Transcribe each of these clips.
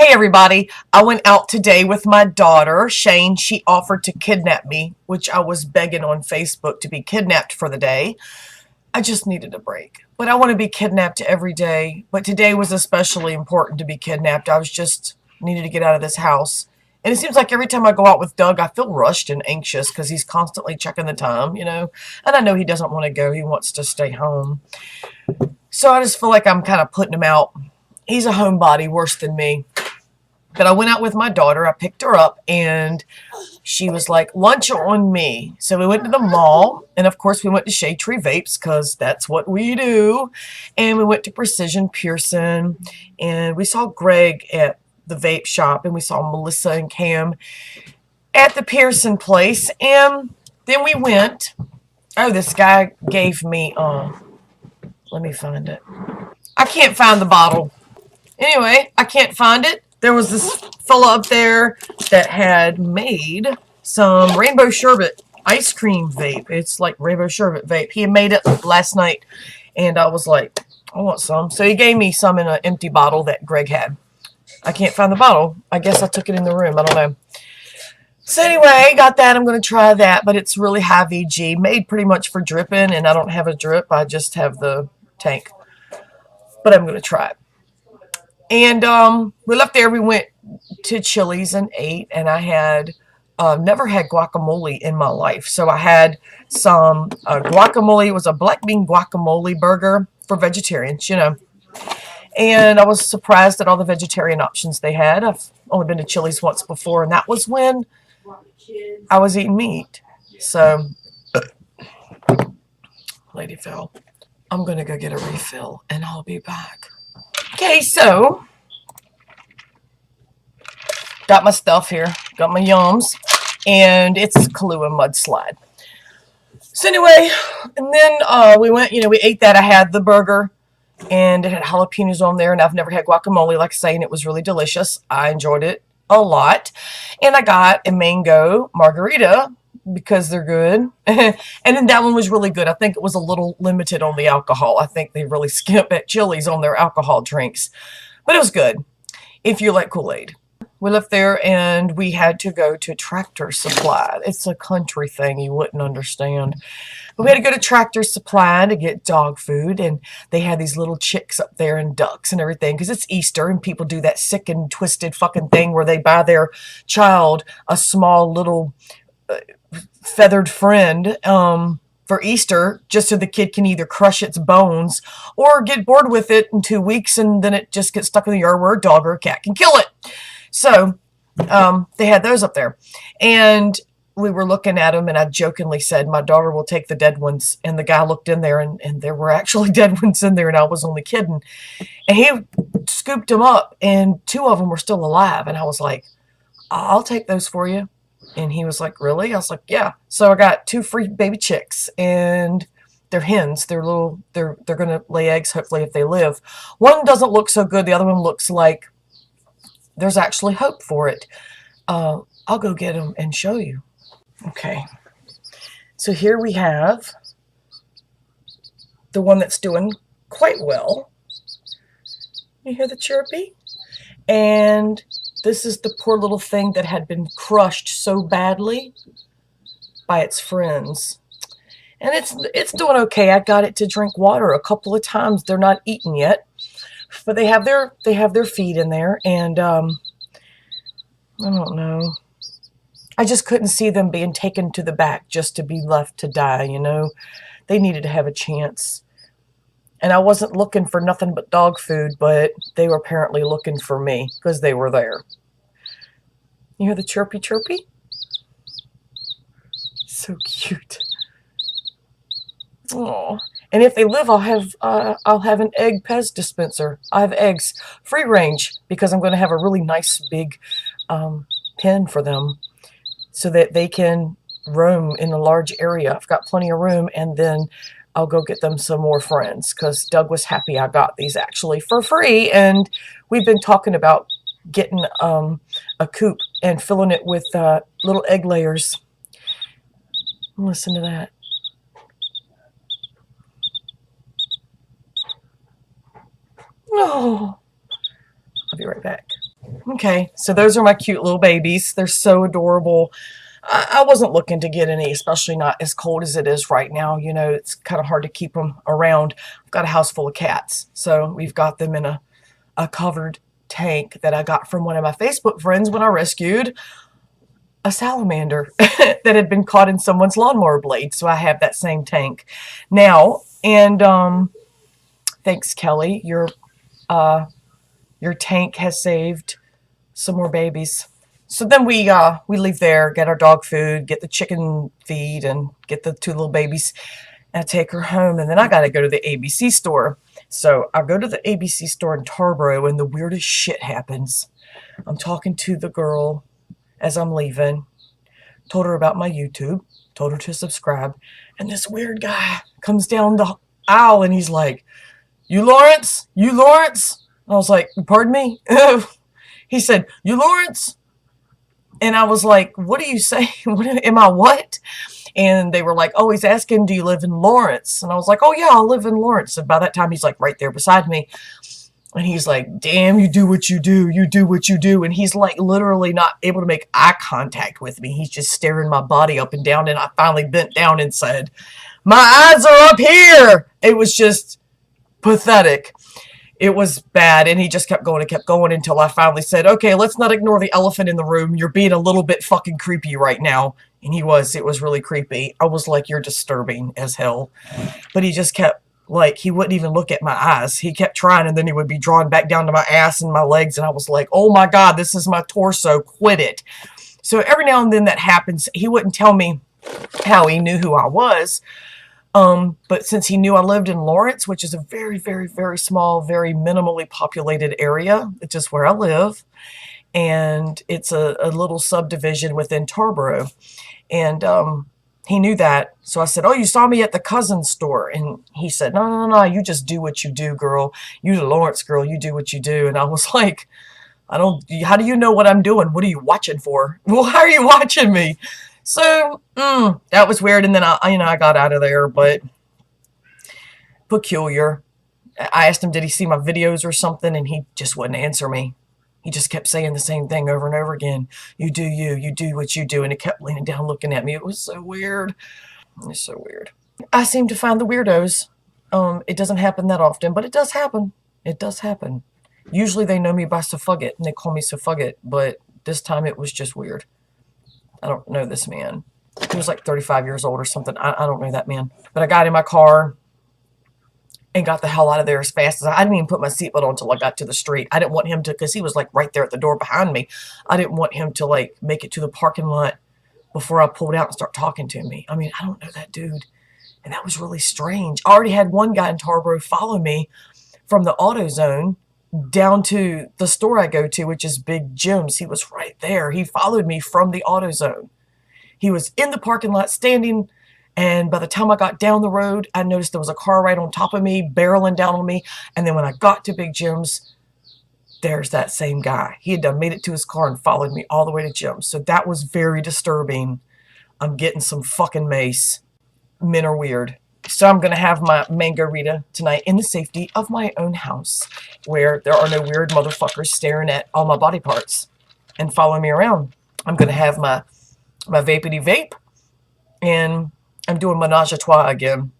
Hey everybody, I went out today with my daughter, Shane. She offered to kidnap me, which I was begging on Facebook to be kidnapped for the day. I just needed a break. But I want to be kidnapped every day. But today was especially important to be kidnapped. I was just needed to get out of this house. And it seems like every time I go out with Doug, I feel rushed and anxious because he's constantly checking the time. And I know he doesn't want to go. He wants to stay home. So I just feel like I'm kind of putting him out. He's a homebody worse than me. But I went out with my daughter. I picked her up, and she was like, lunch on me. So we went to the mall, and of course we went to Shade Tree Vapes because that's what we do. And we went to Precision Pearson, and we saw Greg at the vape shop, and we saw Melissa and Cam at the Pearson place. And then we went, this guy gave me, let me find it. I can't find the bottle. Anyway, I can't find it. There was this fella up there that had made some rainbow sherbet ice cream vape. It's like rainbow sherbet vape. He had made it last night, and I was like, I want some. So he gave me some in an empty bottle that Greg had. I can't find the bottle. I guess I took it in the room. I don't know. So anyway, got that. I'm going to try that, but it's really high VG. Made pretty much for dripping, and I don't have a drip. I just have the tank. But I'm going to try it. And we left there. We went to Chili's and ate. And I had never had guacamole in my life. So I had some guacamole. It was a black bean guacamole burger for vegetarians, And I was surprised at all the vegetarian options they had. I've only been to Chili's once before, and that was when I was eating meat. So, lady fell. I'm going to go get a refill, and I'll be back. Okay, so got my stuff here, got my yums, and it's Kahlua mudslide. So anyway, and then we went, we ate that. I had the burger, and it had jalapenos on there, and I've never had guacamole, like I say, and it was really delicious. I enjoyed it a lot, and I got a mango margarita because they're good, and then that one was really good. I think it was a little limited on the alcohol. I think they really skimp at Chili's on their alcohol drinks, but it was good if you like Kool-Aid. We left there, and we had to go to Tractor Supply. It's a country thing you wouldn't understand. But we had to go to Tractor Supply to get dog food, and they had these little chicks up there and ducks and everything because it's Easter, and people do that sick and twisted fucking thing where they buy their child a small little feathered friend for Easter just so the kid can either crush its bones or get bored with it in 2 weeks, and then it just gets stuck in the yard where a dog or a cat can kill it. So they had those up there, and we were looking at them, and I jokingly said, my daughter will take the dead ones. And the guy looked in there, and there were actually dead ones in there, and I was only kidding. And he scooped them up, and 2 of them were still alive. And I was like, I'll take those for you. And he was like, really? I was like, yeah. So I got 2 free baby chicks, and they're hens. They're little, they're going to lay eggs, hopefully, if they live. One doesn't look so good. The other one looks like there's actually hope for it. I'll go get them and show you. Okay. So here we have the one that's doing quite well. You hear the chirpy? And this is the poor little thing that had been crushed so badly by its friends. And it's doing okay. I got it to drink water a couple of times. They're not eating yet, but they have their feed in there, and I don't know. I just couldn't see them being taken to the back just to be left to die, They needed to have a chance. And I wasn't looking for nothing but dog food, but they were apparently looking for me because they were there. You hear the chirpy chirpy? So cute. Oh, and if they live, I'll have an egg Pez dispenser. I have eggs free range because I'm going to have a really nice big pen for them so that they can roam in a large area. I've got plenty of room, and then I'll go get them some more friends because Doug was happy I got these actually for free, and we've been talking about getting a coop and filling it with little egg layers. Listen to that. Oh, I'll be right back. Okay, so those are my cute little babies. They're so adorable. I wasn't looking to get any, especially not as cold as it is right now. You know, it's kind of hard to keep them around. I've got a house full of cats, so we've got them in a covered tank that I got from one of my Facebook friends when I rescued a salamander that had been caught in someone's lawnmower blade. So I have that same tank now. And thanks, Kelly. Your tank has saved some more babies. So then we leave there, get our dog food, get the chicken feed, and get the two little babies, and I take her home. And then I got to go to the ABC store. So I go to the ABC store in Tarboro, and the weirdest shit happens. I'm talking to the girl as I'm leaving, told her about my YouTube, told her to subscribe, and this weird guy comes down the aisle, and he's like, "You Lawrence? You Lawrence?" I was like, "Pardon me?" He said, "You Lawrence?" And I was like, "What are you saying? Am I what?" And they were like, "Oh, he's asking, do you live in Lawrence?" And I was like, "Oh, yeah, I live in Lawrence." And by that time, he's like right there beside me. And he's like, "Damn, you do what you do. You do what you do." And he's like literally not able to make eye contact with me. He's just staring my body up and down. And I finally bent down and said, "My eyes are up here." It was just pathetic. It was bad, and he just kept going until I finally said, "Okay, let's not ignore the elephant in the room. You're being a little bit fucking creepy right now." And he was. It was really creepy. I was like, "You're disturbing as hell." But he just kept, like, he wouldn't even look at my eyes. He kept trying, and then he would be drawn back down to my ass and my legs, and I was like, "Oh my God, this is my torso. Quit it." So every now and then that happens. He wouldn't tell me how he knew who I was. But since he knew I lived in Lawrence, which is a very, very, very small, very minimally populated area, it's just where I live, and it's a little subdivision within Tarboro, and he knew that. So I said, "Oh, you saw me at the cousin store?" And he said, "No, no, no, you just do what you do, girl. You the Lawrence girl, you do what you do." And I was like, how do you know what I'm doing? What are you watching for? Why are you watching me? So that was weird. And then I got out of there, but peculiar. I asked him, did he see my videos or something? And he just wouldn't answer me. He just kept saying the same thing over and over again. You do you. You do what you do. And he kept leaning down looking at me. It was so weird. It's so weird. I seem to find the weirdos. It doesn't happen that often, but it does happen. It does happen. Usually they know me by Safugget, and they call me Safugget, but this time it was just weird. I don't know this man. He was like 35 years old or something. I don't know that man. But I got in my car and got the hell out of there as fast as I didn't even put my seatbelt on until I got to the street. I didn't want him to, because he was like right there at the door behind me. I didn't want him to like make it to the parking lot before I pulled out and start talking to me. I mean, I don't know that dude. And that was really strange. I already had one guy in Tarboro follow me from the AutoZone down to the store I go to, which is Big Jim's. He was right there. He followed me from the AutoZone. He was in the parking lot standing, and by the time I got down the road, I noticed there was a car right on top of me, barreling down on me. And then when I got to Big Jim's, there's that same guy. He had done made it to his car and followed me all the way to Jim's. So that was very disturbing. I'm getting some fucking Mace. Men are weird. So I'm going to have my margarita tonight in the safety of my own house, where there are no weird motherfuckers staring at all my body parts and following me around. I'm going to have my vapity vape, and I'm doing menage a trois again.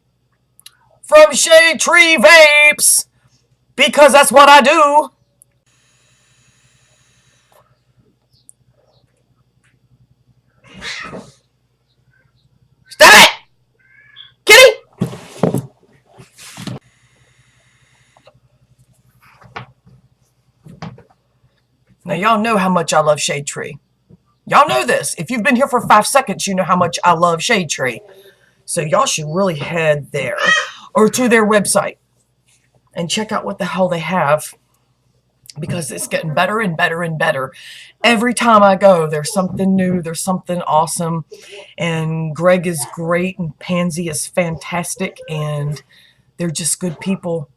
From Shade Tree Vapes, because that's what I do. Stop it! Kitty! Now, y'all know how much I love Shade Tree. Y'all know this. If you've been here for 5 seconds, you know how much I love Shade Tree. So y'all should really head there or to their website and check out what the hell they have, because it's getting better and better and better. Every time I go, there's something new. There's something awesome. And Greg is great, and Pansy is fantastic, and they're just good people.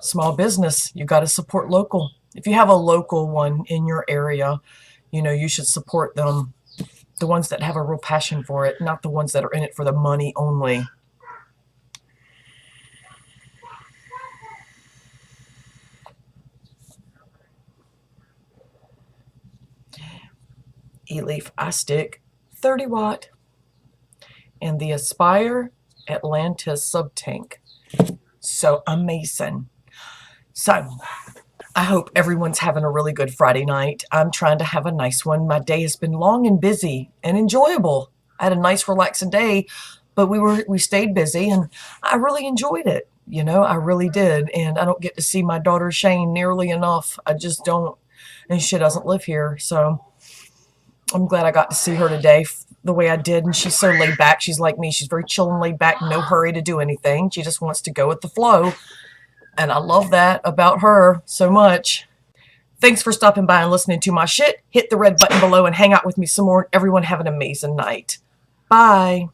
Small business. You got to support local. If you have a local one in your area, you should support them. The ones that have a real passion for it, not the ones that are in it for the money only. E-Leaf I stick 30 watt, and the Aspire Atlantis sub tank. So amazing. So I hope everyone's having a really good Friday night. I'm trying to have a nice one. My day has been long and busy and enjoyable. I had a nice relaxing day, but we stayed busy and I really enjoyed it. You know, I really did. And I don't get to see my daughter Shane nearly enough. I just don't. And she doesn't live here. So I'm glad I got to see her today the way I did. And she's so laid back. She's like me. She's very chill and laid back. No hurry to do anything. She just wants to go with the flow. And I love that about her so much. Thanks for stopping by and listening to my shit. Hit the red button below and hang out with me some more. Everyone have an amazing night. Bye.